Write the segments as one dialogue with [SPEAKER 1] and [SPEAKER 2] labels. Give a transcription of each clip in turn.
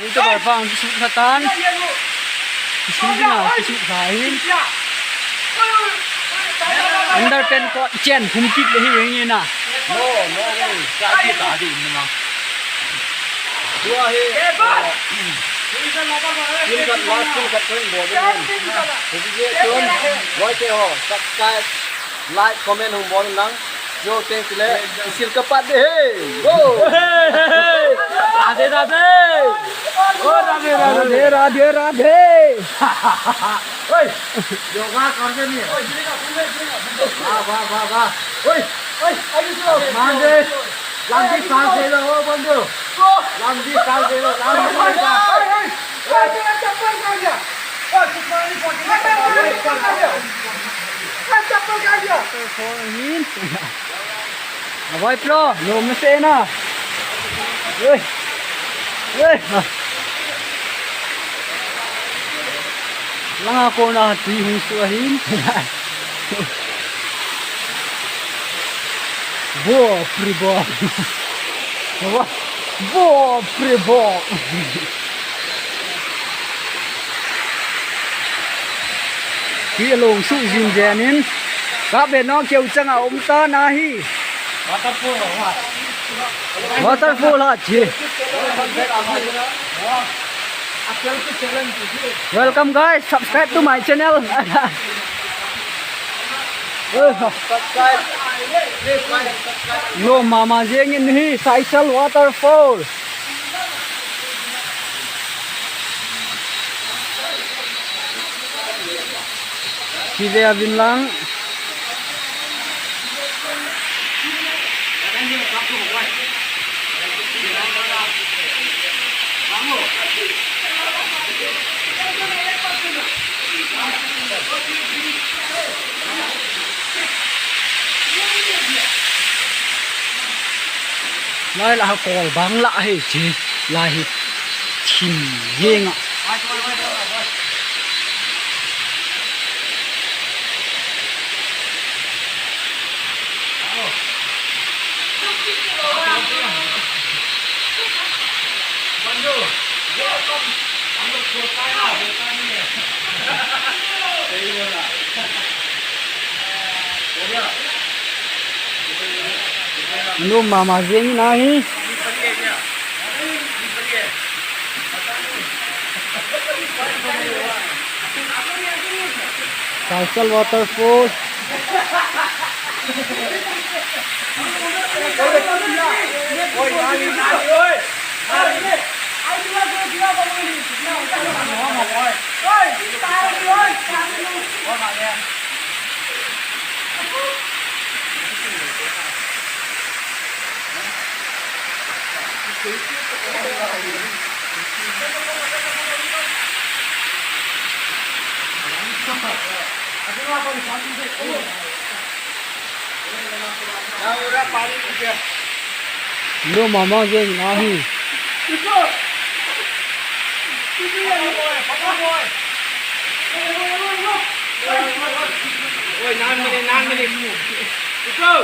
[SPEAKER 1] itu bapang kesempatan. Sini kesusahin. Under pen kok chen humkit lehi na.
[SPEAKER 2] No, sakit tadi ini mah. Dua he. Tingkat last tingkat poin boleh. Jadi dia cun, like ho, subscribe, like, comment hum boleh nang. Yo thanks le, isil kepat deh. Go.
[SPEAKER 1] Radhe radhe.
[SPEAKER 2] Oh radhe
[SPEAKER 1] Radhe radhe radhe.
[SPEAKER 2] Oi, yoga करके नहीं है। वाह। ओए, मांगे, लंबी सांस ले लो बंदो। लंबी सांस ले लो, लंबी सांस। चप्पल कहाँ गया? चप्पल कहाँ गया?
[SPEAKER 1] Aboy pro, no mesti na. Oi. Lang ako na hati husuahin. Bo pribo. Bo pribo. Khi lồng sụ dìm dènin, các bên nó kêu chẳng à ta nahi. Waterfall hả chị? Welcome guys, subscribe to my channel. Yo mama jeng in hi Saisal waterfall. Kita abin lang. Nói là cò bắn lại chứ lại chìm riêng ạ. Nó mà riêng này Saisal waterfall. Nó mama riêng này.
[SPEAKER 2] Oi, 9 minit. Itu.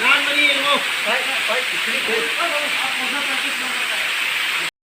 [SPEAKER 2] Naan mani mo. Phải.